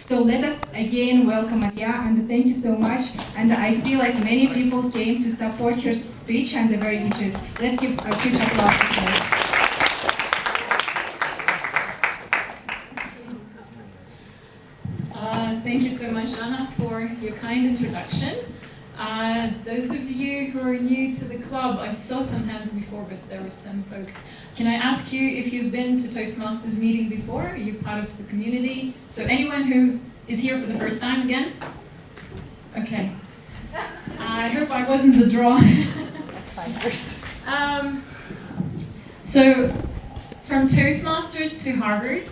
So let us again welcome Aliya, and thank you so much. And I see like many people came to support your speech and they're very interested. Let's give a huge applause to her. Thank you so much, Anna, for your kind introduction. Those of you who are new to the club, I saw some hands before, but there were some folks. Can I ask you if you've been to Toastmasters meeting before? Are you part of the community? So anyone who is here for the first time again? Okay. I hope I wasn't the draw. So from Toastmasters to Harvard,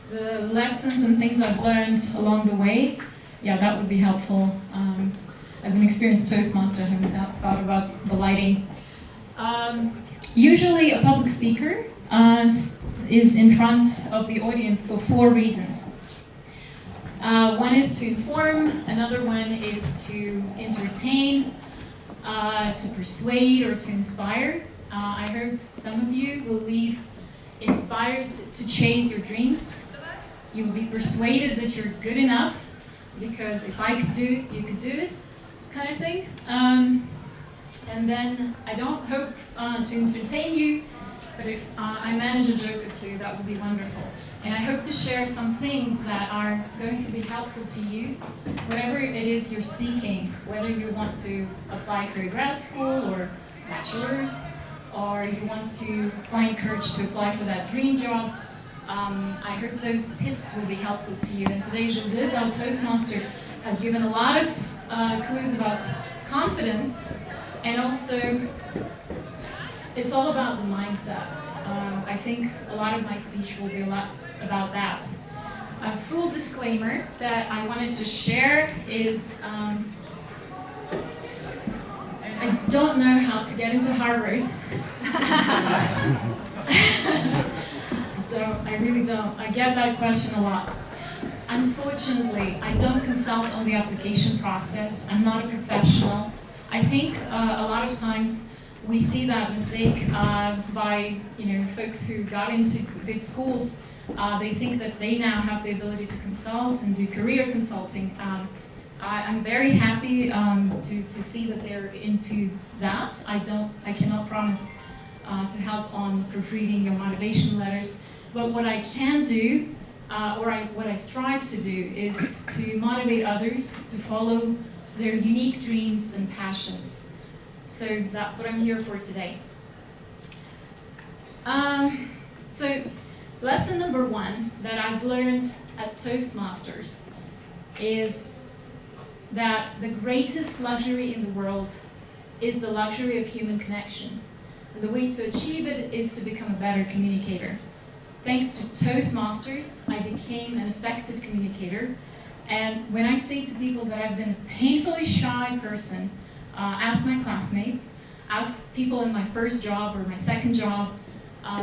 the lessons and things I've learned along the way, yeah, that would be helpful. As an experienced Toastmaster, I haven't thought about the lighting. Usually a public speaker is in front of the audience for 4 reasons. One is to inform, another one is to entertain, to persuade or to inspire. I hope some of you will leave inspired to chase your dreams. You'll be persuaded that you're good enough, because if I could do it, you could do it, kind of thing. And then I don't hope to entertain you, but if I manage a joke or two, that would be wonderful. And I hope to share some things that are going to be helpful to you, whatever it is you're seeking, whether you want to apply for a grad school or bachelor's, or you want to find courage to apply for that dream job. I hope those tips will be helpful to you. And today, Liz, our Toastmaster, has given a lot of clues about confidence, and also it's all about the mindset. I think a lot of my speech will be a lot about that. A full disclaimer that I wanted to share is I don't know how to get into Harvard. I really don't. I get that question a lot. Unfortunately, I don't consult on the application process. I'm not a professional. I think a lot of times we see that mistake by folks who got into big schools. They think that they now have the ability to consult and do career consulting. I'm very happy to see that they're into that. I cannot promise to help on proofreading your motivation letters. But what I can do, what I strive to do, is to motivate others to follow their unique dreams and passions. So that's what I'm here for today. So lesson number 1 that I've learned at Toastmasters is that the greatest luxury in the world is the luxury of human connection. And the way to achieve it is to become a better communicator. Thanks to Toastmasters, I became an effective communicator. And when I say to people that I've been a painfully shy person, ask my classmates, ask people in my first job or my second job,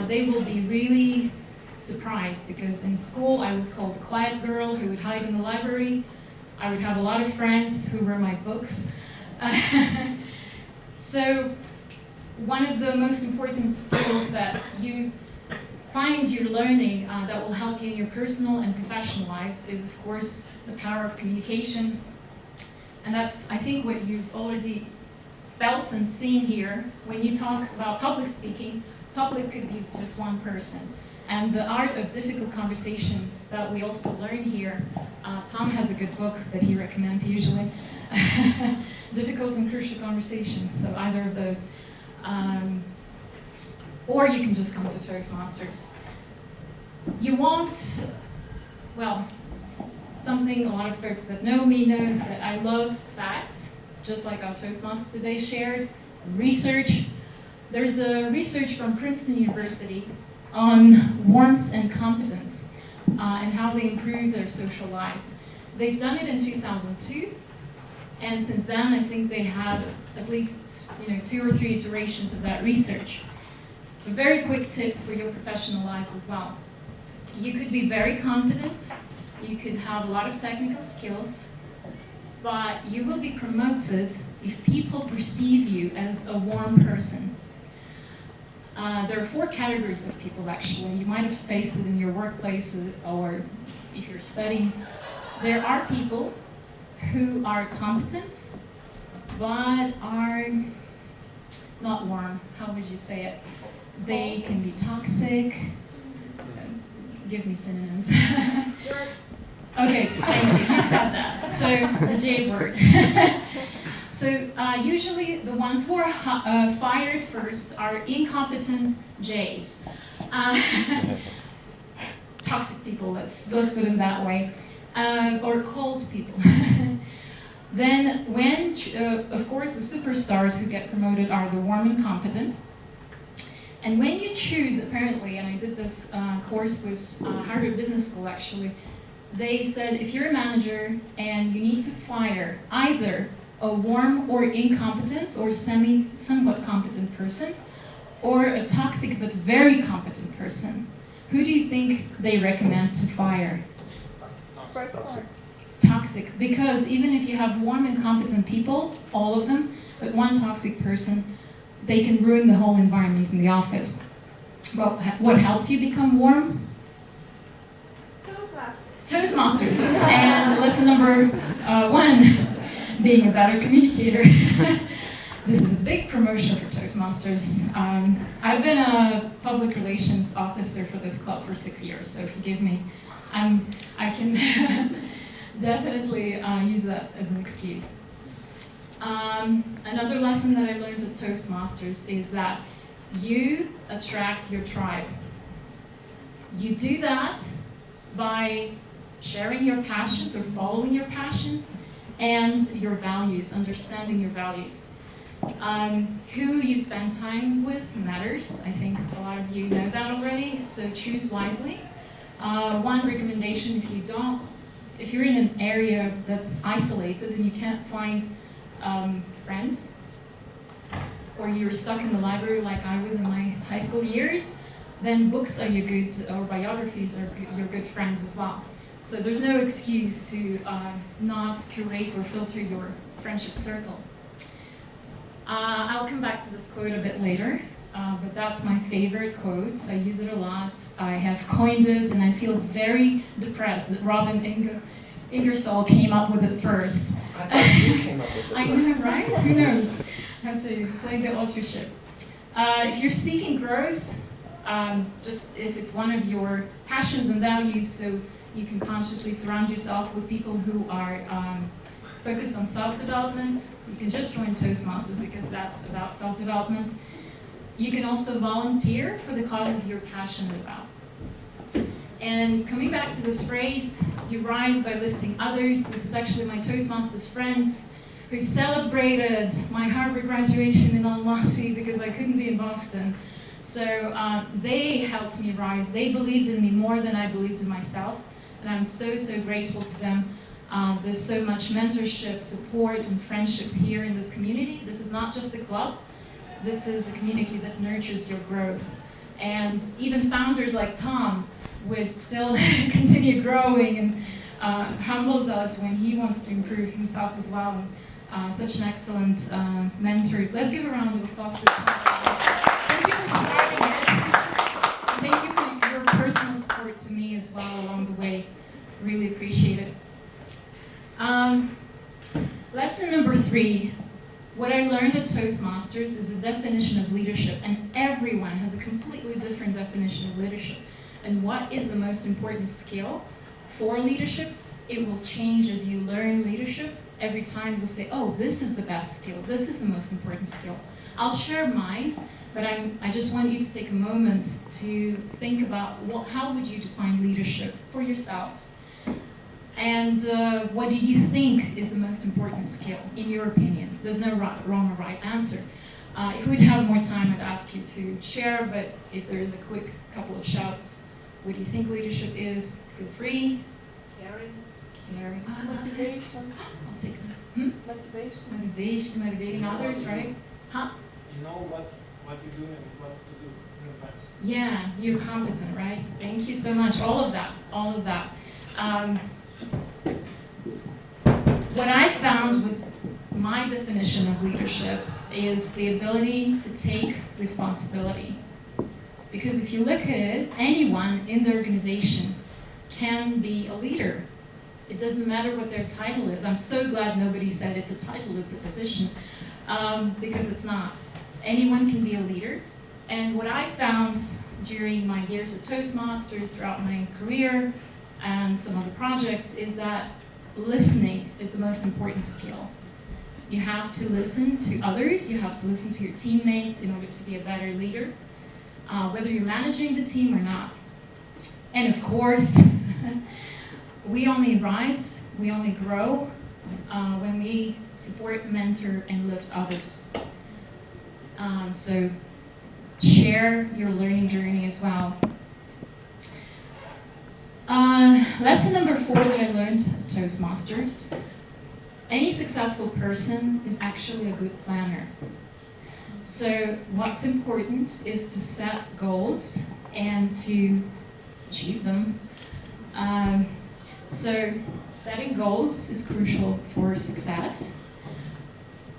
they will be really surprised, because in school I was called the quiet girl who would hide in the library. I would have a lot of friends who were my books. So one of the most important skills that you find you're learning that will help you in your personal and professional lives is, of course, the power of communication. And that's, I think, what you've already felt and seen here. When you talk about public speaking, public could be just one person. And the art of difficult conversations that we also learn here, Tom has a good book that he recommends usually, Difficult and Crucial Conversations, so either of those. Or you can just come to Toastmasters. You won't, well, something a lot of folks that know me know that I love facts, just like our Toastmaster today shared, some research. There's a research from Princeton University on warmth and competence and how they improve their social lives. They've done it in 2002, and since then I think they had at least 2 or 3 iterations of that research. A very quick tip for your professional lives as well. You could be very competent, you could have a lot of technical skills, but you will be promoted if people perceive you as a warm person. There are 4 categories of people, actually. You might have faced it in your workplace or if you're studying, there are people who are competent, but are not warm. How would you say it? They can be toxic. Give me synonyms. Okay, thank you. You said that. So the J word. So usually the ones who are fired first are incompetent Js. Toxic people, let's put it that way. Or cold people. Then when, of course, the superstars who get promoted are the warm and competent. And when you choose, apparently, and I did this course with Harvard Business School actually, they said if you're a manager and you need to fire either a warm or incompetent or somewhat competent person, or a toxic but very competent person, who do you think they recommend to fire? Toxic, because even if you have warm and competent people, all of them, but one toxic person, they can ruin the whole environment in the office. Well, what helps you become warm? Toastmasters. And lesson number 1, being a better communicator. This is a big promotion for Toastmasters. I've been a public relations officer for this club for 6 years, so forgive me. I can definitely use that as an excuse. Another lesson that I learned at Toastmasters is that you attract your tribe. You do that by sharing your passions or following your passions and your values, understanding your values. Who you spend time with matters. I think a lot of you know that already, so choose wisely. One recommendation, if you're in an area that's isolated and you can't find friends, or you're stuck in the library like I was in my high school years, then books are your good, or biographies are your good friends as well. So there's no excuse to not curate or filter your friendship circle. I'll come back to this quote a bit later, but that's my favorite quote. I use it a lot. I have coined it, and I feel very depressed that Robin Ingersoll came up with it first. I thought you came up with it. I know, right? Who knows? I have to play the authorship. If you're seeking growth, just if it's one of your passions and values, so you can consciously surround yourself with people who are focused on self-development. You can just join Toastmasters because that's about self-development. You can also volunteer for the causes you're passionate about. And coming back to this phrase, you rise by lifting others. This is actually my Toastmasters friends who celebrated my Harvard graduation in Almaty because I couldn't be in Boston. So they helped me rise. They believed in me more than I believed in myself. And I'm so, so grateful to them. There's so much mentorship, support, and friendship here in this community. This is not just a club. This is a community that nurtures your growth. And even founders like Tom would still continue growing and humbles us when he wants to improve himself as well. Such an excellent mentor. Let's give a round of applause to Tom. Thank you for starting it. Thank you for your personal support to me as well along the way. Really appreciate it. Lesson number 3. What I learned at Toastmasters is a definition of leadership, and everyone has a completely different definition of leadership. And what is the most important skill for leadership? It will change as you learn leadership. Every time you'll say, oh, this is the best skill, this is the most important skill. I'll share mine, but I just want you to take a moment to think about how would you define leadership for yourselves? And what do you think is the most important skill, in your opinion? There's no wrong or right answer. If we'd have more time, I'd ask you to share, but if there is a quick couple of shouts, what do you think leadership is? Feel free. Caring. Motivation. I'll take that. Motivation, motivating others, right? Huh? You know what you do and what to do in advance. Yeah, you're competent, right? Thank you so much. All of that. What I found was my definition of leadership is the ability to take responsibility. Because if you look at it, anyone in the organization can be a leader. It doesn't matter what their title is. I'm so glad nobody said it's a title, it's a position, because it's not. Anyone can be a leader. And what I found during my years at Toastmasters, throughout my career, and some other projects, is that listening is the most important skill. You have to listen to others, you have to listen to your teammates in order to be a better leader, whether you're managing the team or not. And of course, we only rise, we only grow when we support, mentor, and lift others. So share your learning journey as well. Lesson number 4 that I learned at Toastmasters: any successful person is actually a good planner. So what's important is to set goals and to achieve them. So setting goals is crucial for success.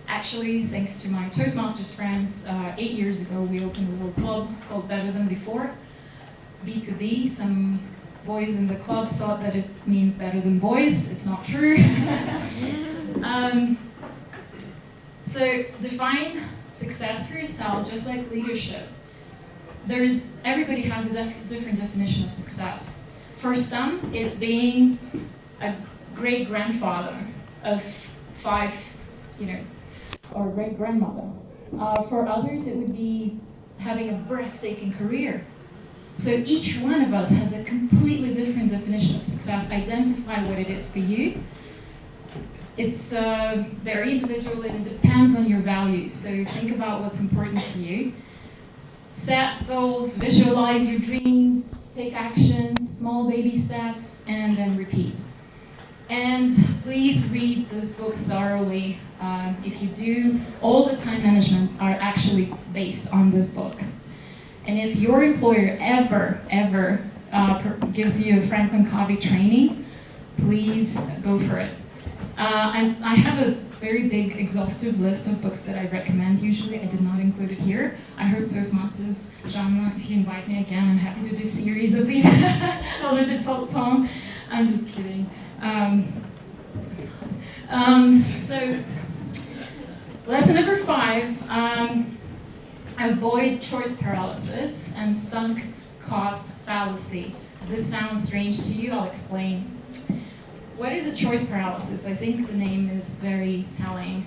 Actually, thanks to my Toastmasters friends, 8 years ago we opened a little club called Better Than Before, B2B. Some boys in the club thought that it means better than boys. It's not true. So define success for yourself, just like leadership. Everybody has a different definition of success. For some, it's being a great-grandfather of 5, or great-grandmother. For others, it would be having a breathtaking career. So each one of us has a completely different definition of success. Identify what it is for you. It's very individual and it depends on your values. So think about what's important to you. Set goals, visualize your dreams, take actions, small baby steps, and then repeat. And please read this book thoroughly. If you do, all the time management are actually based on this book. And if your employer ever gives you a Franklin Covey training, please go for it. I have a very big, exhaustive list of books that I recommend usually. I did not include it here. I heard Toastmasters, John, if you invite me again, I'm happy to do a series of these. I'll do the Tom. I'm just kidding. So, lesson number 5, avoid choice paralysis and sunk cost fallacy. This sounds strange to you, I'll explain. What is a choice paralysis? I think the name is very telling.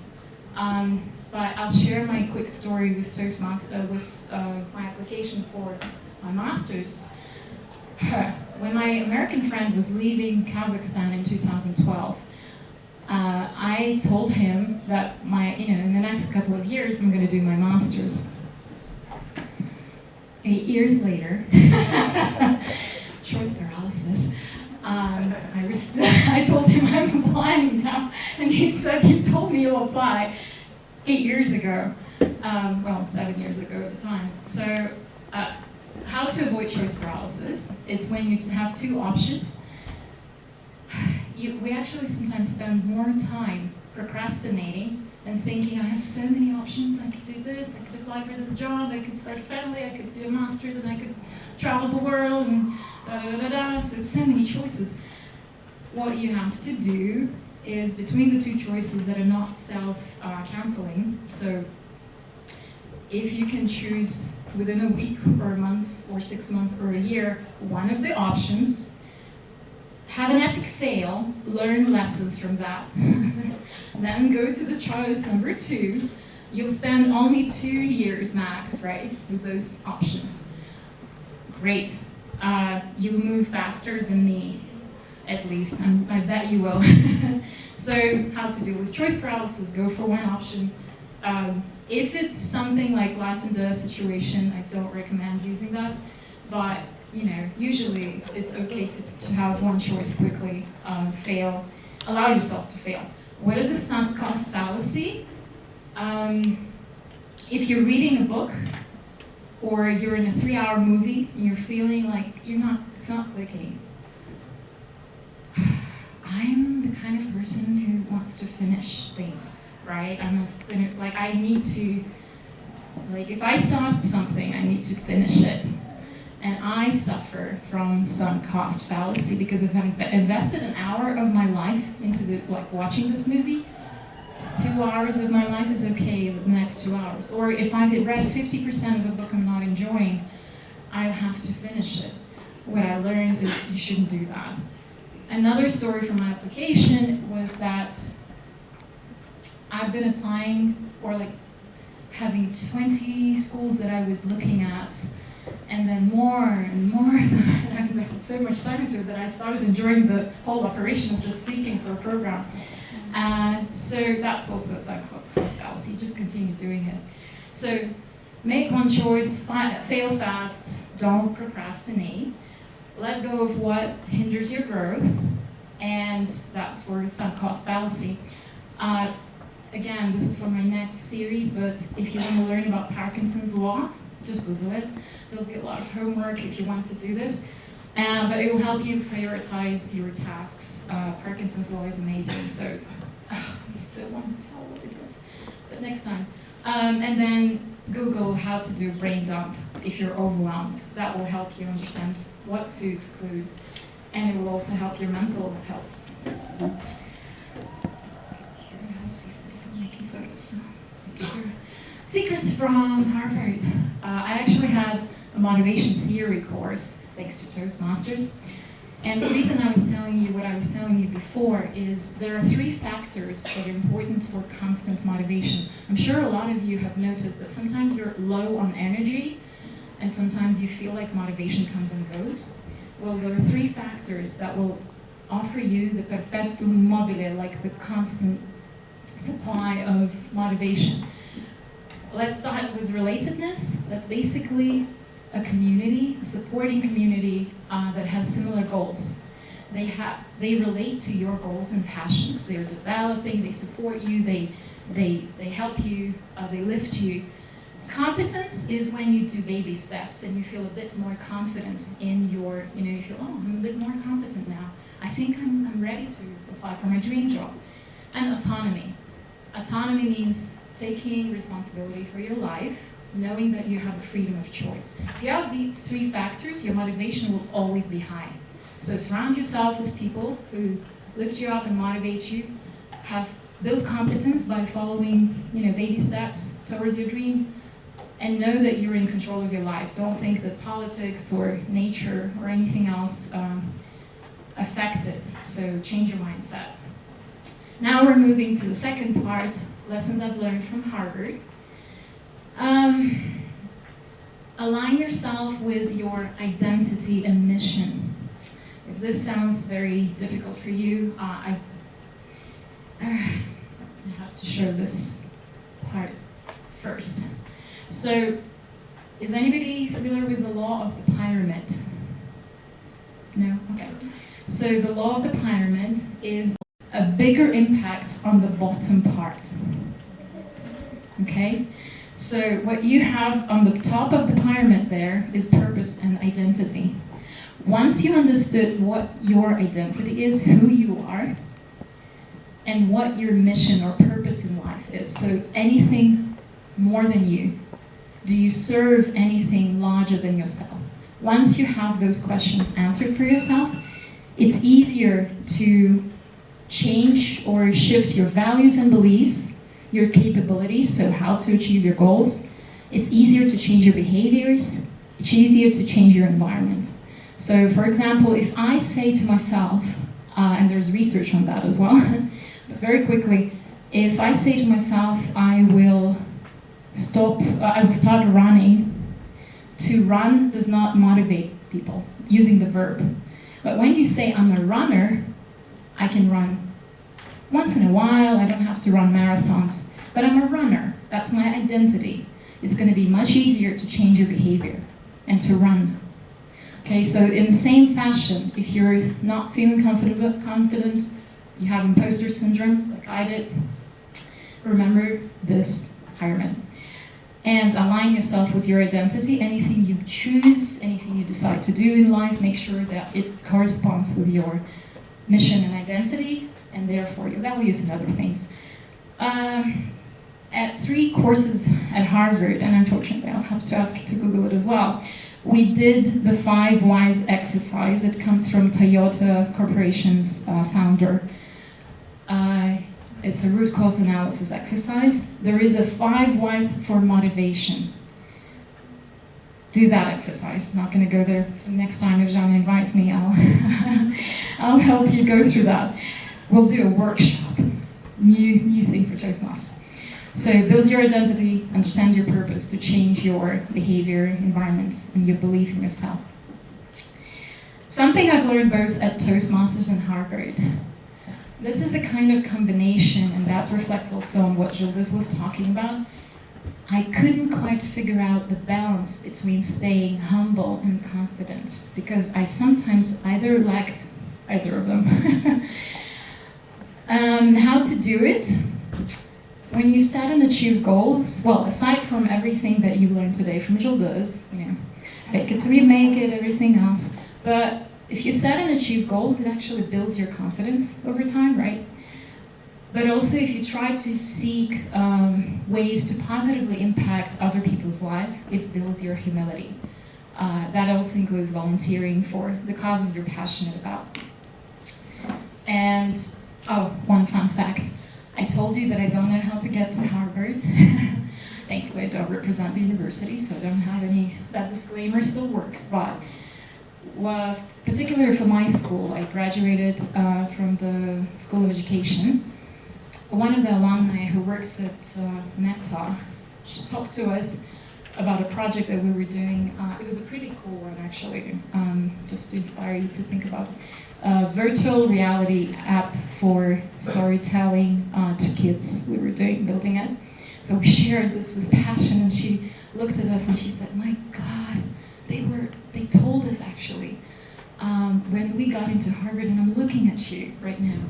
But I'll share my quick story with Toastmasters, with my application for my master's. When my American friend was leaving Kazakhstan in 2012, I told him that in the next couple of years I'm going to do my master's. 8 years later, choice paralysis. I told him I'm applying now, and he said, "You told me you'll apply 8 years ago." Well, 7 years ago at the time. So, how to avoid choice paralysis? It's when you have 2 options. We actually sometimes spend more time procrastinating and thinking, I have so many options, I could do this, I could apply for this job, I could start a family, I could do a master's, and I could travel the world, and da-da-da-da-da, so many choices. What you have to do is, between the 2 choices that are not self-canceling, so if you can choose within a week or a month or 6 months or a year, one of the options, have an epic fail, learn lessons from that. Then go to the choice number 2. You'll spend only 2 years max, right, with those options. Great. You'll move faster than me, at least. I bet you will. So how to deal with choice paralysis, go for one option. If it's something like life and death situation, I don't recommend using that. But usually it's okay to have one choice quickly fail. Allow yourself to fail. What is a sunk cost fallacy? If you're reading a book or you're in a 3-hour movie and you're feeling like it's not clicking. I'm the kind of person who wants to finish things, right? I need to, if I start something, I need to finish it. And I suffer from sunk cost fallacy because if I've invested an hour of my life into watching this movie, 2 hours of my life is okay, the next 2 hours. Or if I've read 50% of a book I'm not enjoying, I have to finish it. What I learned is you shouldn't do that. Another story from my application was that I've been applying or having 20 schools that I was looking at, and then more and more, and I've invested so much time into it that I started enjoying the whole operation of just seeking for a program. So that's also a sunk cost fallacy, just continue doing it. So make one choice, fail fast, don't procrastinate, let go of what hinders your growth, and that's for the sunk cost fallacy. Again, this is for my next series, but if you want to learn about Parkinson's law, just Google it. There'll be a lot of homework if you want to do this. But it will help you prioritize your tasks. Parkinson's law is amazing, so I still want to tell what it is, but next time. And then Google how to do brain dump if you're overwhelmed. That will help you understand what to exclude, and it will also help your mental health. Making photos. Secrets from Harvard. I actually had a motivation theory course thanks to Toastmasters. And the reason I was telling you what I was telling you before is there are 3 factors that are important for constant motivation. I'm sure a lot of you have noticed that sometimes you're low on energy and sometimes you feel like motivation comes and goes. Well, there are 3 factors that will offer you the perpetuum mobile, like the constant supply of motivation. Let's start with relatedness. That's basically a community, a supporting community that has similar goals. They relate to your goals and passions. They're developing, they support you, they help you, they lift you. Competence is when you do baby steps and you feel a bit more confident in your, you feel, oh, I'm a bit more competent now. I think I'm ready to apply for my dream job. And autonomy. Autonomy means taking responsibility for your life, knowing that you have a freedom of choice. If you have these 3 factors, your motivation will always be high. So surround yourself with people who lift you up and motivate you, have built competence by following, baby steps towards your dream, and know that you're in control of your life. Don't think that politics or nature or anything else affect it. So change your mindset. Now we're moving to the second part, lessons I've learned from Harvard. Align yourself with your identity and mission. If this sounds very difficult for you, I have to show this part first. So, is anybody familiar with the law of the pyramid? No? Okay. So the law of the pyramid is a bigger impact on the bottom part. Okay? So what you have on the top of the pyramid there is purpose and identity. Once you understood what your identity is, who you are, and what your mission or purpose in life is, so anything more than you, do you serve anything larger than yourself? Once you have those questions answered for yourself, it's easier to change or shift your values and beliefs, your capabilities, so how to achieve your goals. It's easier to change your behaviors. It's easier to change your environment. So for example, if I say to myself, and there's research on that as well, but very quickly, if I say to myself, I will start running, to run does not motivate people, using the verb. But when you say I'm a runner, I can run once in a while, I don't have to run marathons, but I'm a runner. That's my identity. It's going to be much easier to change your behavior and to run. Okay, so in the same fashion, if you're not feeling confident, you have imposter syndrome, like I did, remember this pyramid. And align yourself with your identity. Anything you choose, anything you decide to do in life, make sure that it corresponds with your mission and identity, and therefore your values and other things. At 3 courses at Harvard, and unfortunately I'll have to ask you to Google it as well, We did the 5 whys exercise. It comes from Toyota Corporation's founder. It's a root cause analysis exercise. There is a 5 whys for motivation. Do that exercise. Not going to go there. Next time if Jean invites me, I'll help you go through that. We'll do a workshop. New thing for Toastmasters. So build your identity, understand your purpose to change your behavior, environment, and your belief in yourself. Something I've learned both at Toastmasters and Harvard. This is a kind of combination, and that reflects also on what Gildas was talking about. I couldn't quite figure out the balance between staying humble and confident, because I sometimes either lacked either of them. How to do it? When you set and achieve goals, well, aside from everything that you learned today from Gildas, fake it till you make it, everything else, but if you set and achieve goals, it actually builds your confidence over time, right? But also if you try to seek ways to positively impact other people's lives, it builds your humility. That also includes volunteering for the causes you're passionate about. And, one fun fact. I told you that I don't know how to get to Harvard. Thankfully, I don't represent the university, so I don't have any, that disclaimer still works, but particularly for my school, I graduated from the School of Education. One of the alumni who works at Meta, she talked to us about a project that we were doing. It was a pretty cool one, actually, just to inspire you to think about. A virtual reality app for storytelling to kids. We were building it. So we shared this with passion, and she looked at us and she said, "My God, they told us actually when we got into Harvard, and I'm looking at you right now,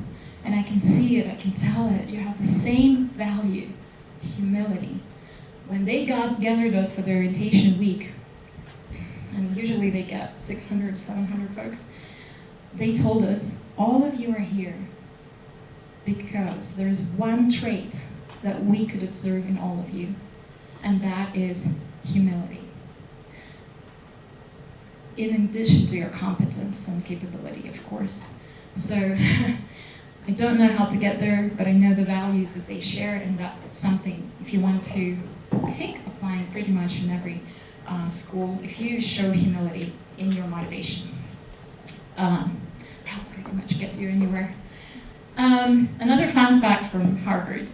and I can see it, I can tell it, you have the same value, humility." When they gathered us for their orientation week, and usually they get 600, 700 folks, they told us, all of you are here because there's one trait that we could observe in all of you, and that is humility. In addition to your competence and capability, of course. So I don't know how to get there, but I know the values that they share, and that's something, if you want to, I think, applying pretty much in every school, if you show humility in your motivation, that'll pretty much get you anywhere. Another fun fact from Harvard.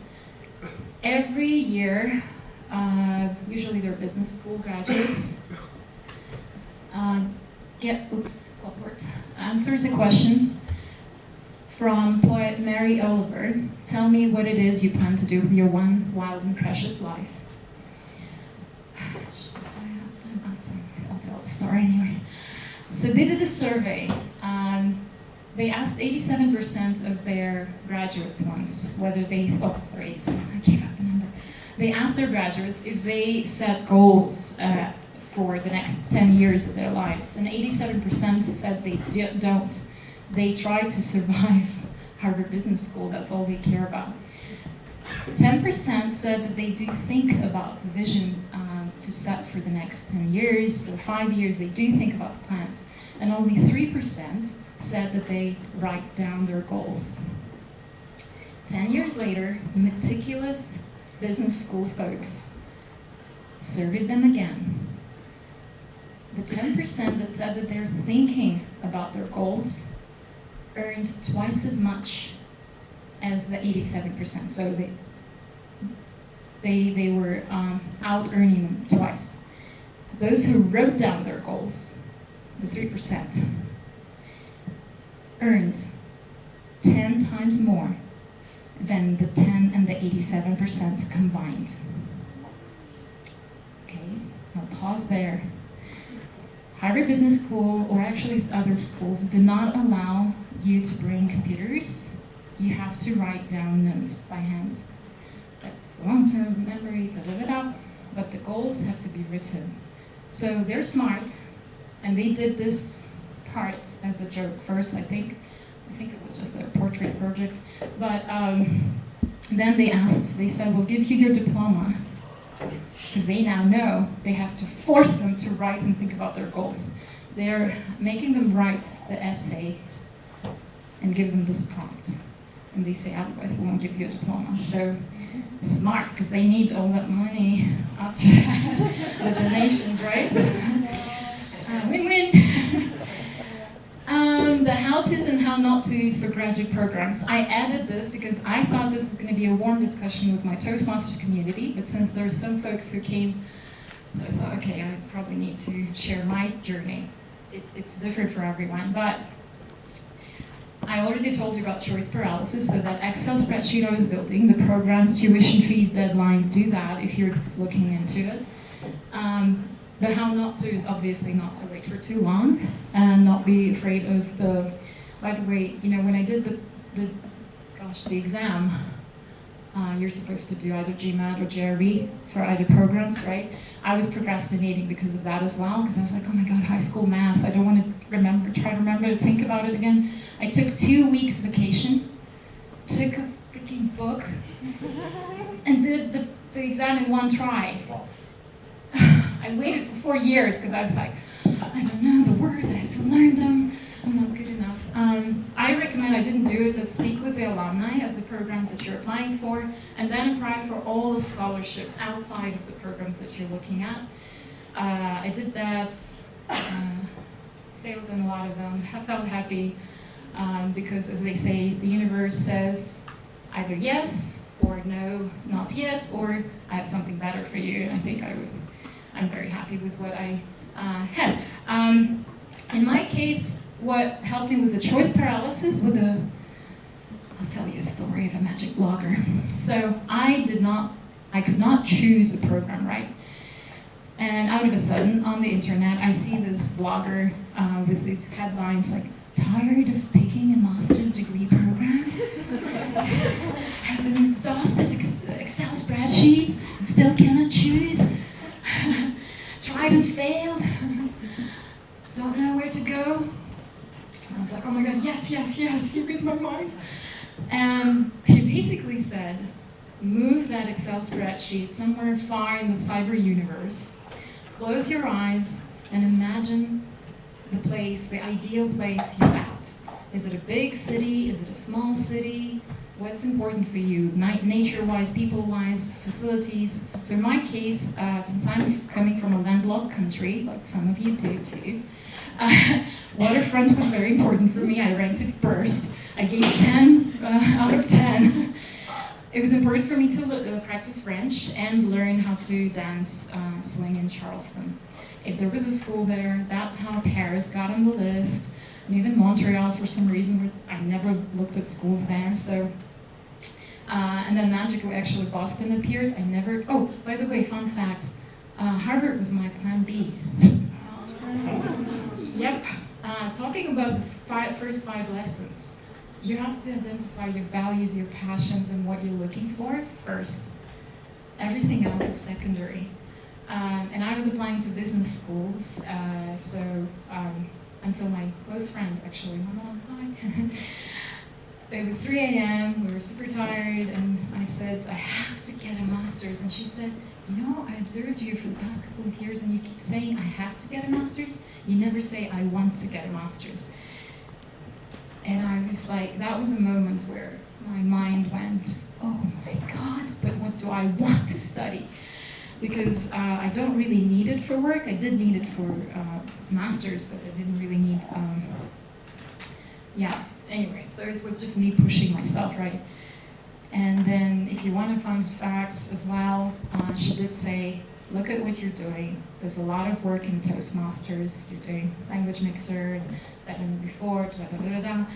Every year, usually they're business school graduates, answers a question from poet Mary Oliver. Tell me what it is you plan to do with your one wild and precious life. I'll tell the story anyway. So they did a survey. They asked 87% of their graduates once whether they, 87, I gave out the number. They asked their graduates if they set goals for the next 10 years of their lives, and 87% said they don't. They try to survive Harvard Business School, that's all they care about. 10% said that they do think about the vision to set for the next 10 years or 5 years, they do think about the plans, and only 3% said that they write down their goals. 10 years later, meticulous business school folks surveyed them again. The 10% that said that they're thinking about their goals earned twice as much as the 87%. So they were out earning them twice. Those who wrote down their goals, the 3%, earned 10 times more than the 10 and the 87% combined. Okay, I'll pause there. Harvard Business School, or actually other schools, do not allow you to bring computers. You have to write down notes by hand. That's long-term memory, but the goals have to be written. So they're smart, and they did this part as a joke first, I think. I think it was just a portrait project. But then they said, we'll give you your diploma because they now know they have to force them to write and think about their goals. They're making them write the essay and give them this prompt. And they say, otherwise we won't give you a diploma. So smart, because they need all that money after the donations, right? Win-win. The how-tos and how not-tos for graduate programs. I added this because I thought this was going to be a warm discussion with my Toastmasters community, but since there are some folks who came, I thought, okay, I probably need to share my journey. It's different for everyone, but I already told you about choice paralysis, so that Excel spreadsheet I was building, the programs, tuition fees, deadlines, do that if you're looking into it. The how not to is obviously not to wait for too long and not be afraid of the, by the way, you know, when I did the exam, you're supposed to do either GMAT or JRB for either programs, right? I was procrastinating because of that as well, because I was like, oh my God, high school math, I don't want to try to remember to think about it again. I took 2 weeks vacation, took a freaking book, and did the exam in one try. I waited for 4 years because I was like, I don't know the words, I have to learn them, I'm not good enough. I recommend, I didn't do it, but speak with the alumni of the programs that you're applying for, and then apply for all the scholarships outside of the programs that you're looking at. I did that, failed in a lot of them, I felt happy, because as they say, the universe says either yes, or no, not yet, or I have something better for you, and I think I'm very happy with what I had. In my case, what helped me with the choice paralysis, I'll tell you a story of a magic blogger. So I could not choose a program, right? And out of a sudden, on the internet, I see this blogger with these headlines like, tired of picking a master's degree program? Have an exhaustive Excel spreadsheet and still cannot choose? Tried and failed? Don't know where to go? I was like, oh my God, yes, yes, yes, he reads my mind. And he basically said, move that Excel spreadsheet somewhere far in the cyber universe, close your eyes, and imagine the place, the ideal place you're at. Is it a big city? Is it a small city? What's important for you, nature-wise, people-wise, facilities? So in my case, since I'm coming from a landlocked country, like some of you do too, waterfront was very important for me. I ranked it first. I gave 10 out of 10. It was important for me to practice French and learn how to dance swing in Charleston. If there was a school there, that's how Paris got on the list. And even Montreal, for some reason, I never looked at schools there. So, and then magically, actually, Boston appeared. Oh, by the way, fun fact, Harvard was my plan B. Yep. Talking about the first 5 lessons, you have to identify your values, your passions, and what you're looking for first. Everything else is secondary. And I was applying to business schools, until my close friend, actually, my mom, hi. It was 3 a.m., we were super tired, and I said, I have to get a master's. And she said, you know, I observed you for the past couple of years, and you keep saying, I have to get a master's. You never say, I want to get a master's. And I was like, that was a moment where my mind went, oh my God, but what do I want to study? Because I don't really need it for work. I did need it for master's, but I didn't really need, yeah. Anyway, so it was just me pushing myself, right? And then if you want a fun fact as well, she did say, look at what you're doing. There's a lot of work in Toastmasters. You're doing language mixer, that and before, da da da da.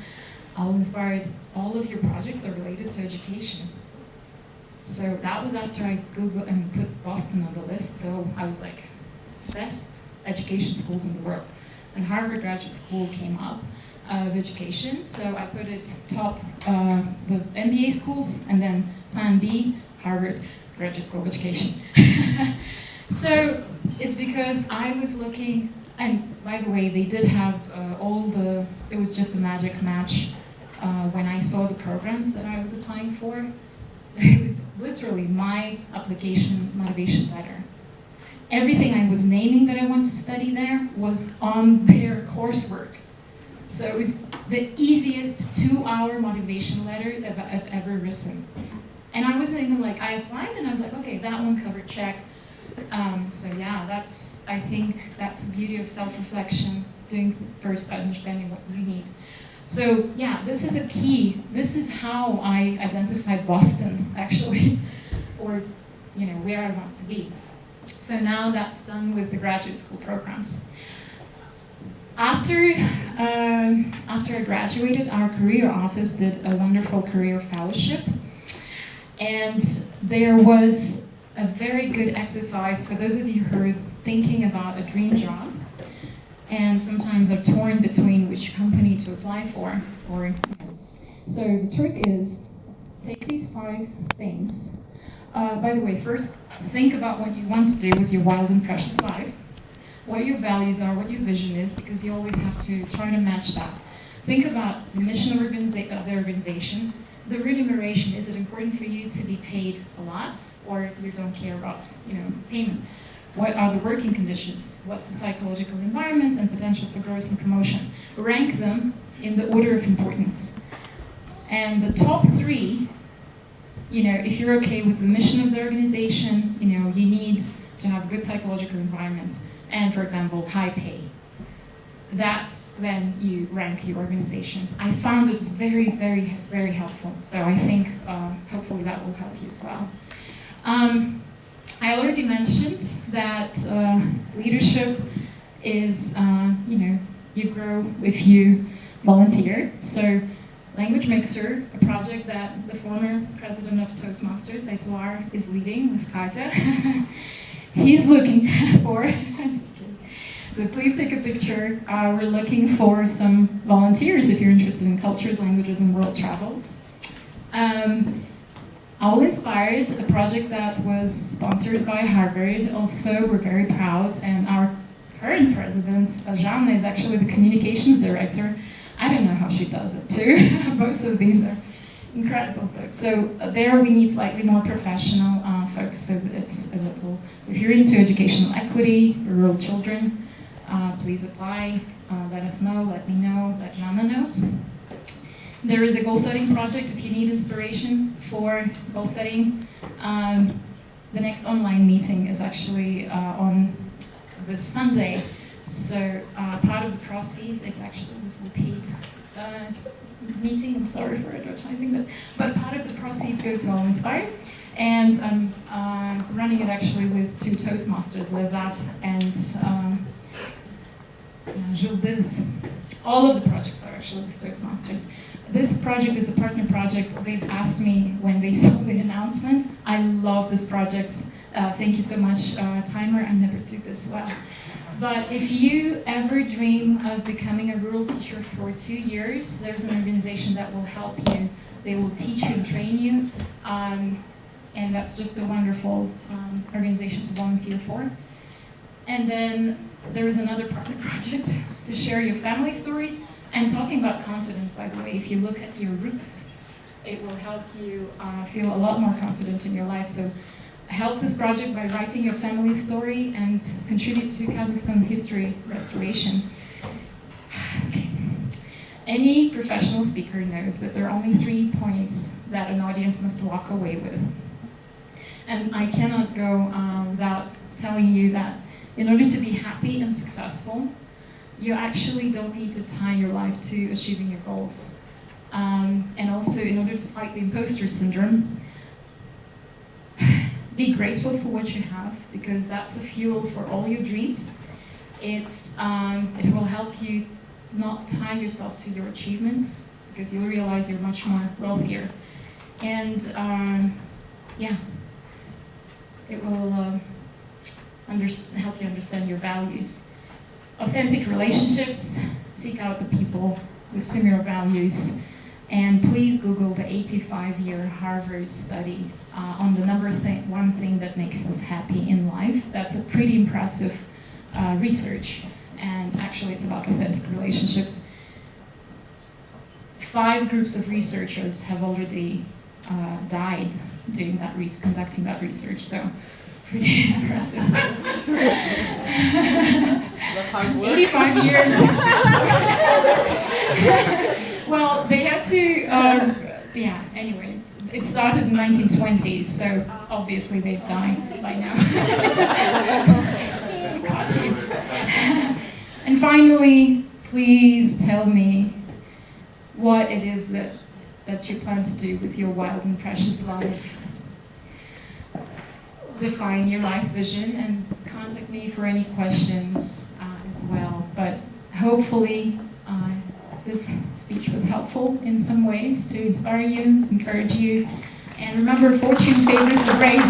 All inspired. All of your projects are related to education. So that was after I Googled and put Boston on the list. So I was like, best education schools in the world. And Harvard Graduate School came up of education. So I put it top the MBA schools, and then plan B, Harvard Graduate School of Education. So it's because I was looking, and by the way, they did have it was just a magic match when I saw the programs that I was applying for. It was literally my application motivation letter. Everything I was naming that I want to study there was on their coursework. So it was the easiest 2-hour motivation letter that I've ever written. And I wasn't even like, I applied and I was like, okay, that one covered, check. So yeah, I think that's the beauty of self-reflection, doing first understanding what you need. So yeah, this is a key. This is how I identified Boston, actually, or where I want to be. So now that's done with the graduate school programs. After I graduated, our career office did a wonderful career fellowship. And there was a very good exercise for those of you who are thinking about a dream job and sometimes are torn between which company to apply for. So the trick is, take these 5 things. By the way, first, think about what you want to do with your wild and precious life, what your values are, what your vision is, because you always have to try to match that. Think about the mission of the organization. The remuneration, is it important for you to be paid a lot, or you don't care about payment? What are the working conditions? What's the psychological environment and potential for growth and promotion? Rank them in the order of importance. And the top 3, if you're okay with the mission of the organization, you need to have a good psychological environment and, for example, high pay. That's when you rank your organizations. I found it very, very, very helpful. So I think hopefully that will help you as well. I already mentioned that leadership is, you grow if you volunteer. So Language Mixer, a project that the former president of Toastmasters, Aliya, is leading with Katja. He's looking for, I'm just kidding. So please take a picture. We're looking for some volunteers if you're interested in cultures, languages, and world travels. All Inspired, a project that was sponsored by Harvard. Also, we're very proud, and our current president, Shaikhina, is actually the communications director. I don't know how she does it too. Both of these are incredible folks. So there we need slightly more professional folks, so it's a little. So if you're into educational equity for rural children, please apply. Let us know, let me know, let Jana know. There is a goal setting project if you need inspiration for goal setting. The next online meeting is actually on this Sunday. So part of the proceeds, it's actually this is a paid meeting. I'm sorry for advertising, but part of the proceeds go to All Inspired. And I'm running it actually with 2 Toastmasters, Lezat and Gilles. All of the projects are actually with Toastmasters. This project is a partner project. They've asked me when they saw the announcement. I love this project. Thank you so much, Timer. I never do this well. But if you ever dream of becoming a rural teacher for 2 years, there's an organization that will help you. They will teach you and train you. And that's just a wonderful organization to volunteer for. And then there is another partner project to share your family stories. And talking about confidence, by the way, if you look at your roots, it will help you feel a lot more confident in your life. So help this project by writing your family story and contribute to Kazakhstan history restoration. Okay. Any professional speaker knows that there are only 3 points that an audience must walk away with. And I cannot go without telling you that in order to be happy and successful, you actually don't need to tie your life to achieving your goals. And also, in order to fight the imposter syndrome, be grateful for what you have, because that's a fuel for all your dreams. It will help you not tie yourself to your achievements, because you'll realize you're much more wealthier. And yeah, it will help you understand your values. Authentic relationships, seek out the people with similar values, and please Google the 85-year Harvard study on the one thing that makes us happy in life. That's a pretty impressive research, and actually it's about authentic relationships. 5 groups of researchers have already died doing that conducting that research. So it's pretty impressive. 85 years. Well, they had to. Yeah. Anyway, it started in the 1920s, so obviously they've died by now. Got you. And finally, please tell me what it is that you plan to do with your wild and precious life. Define your life's vision and contact me for any questions as well. But hopefully this speech was helpful in some ways to inspire you, encourage you. And remember, fortune favors the brave.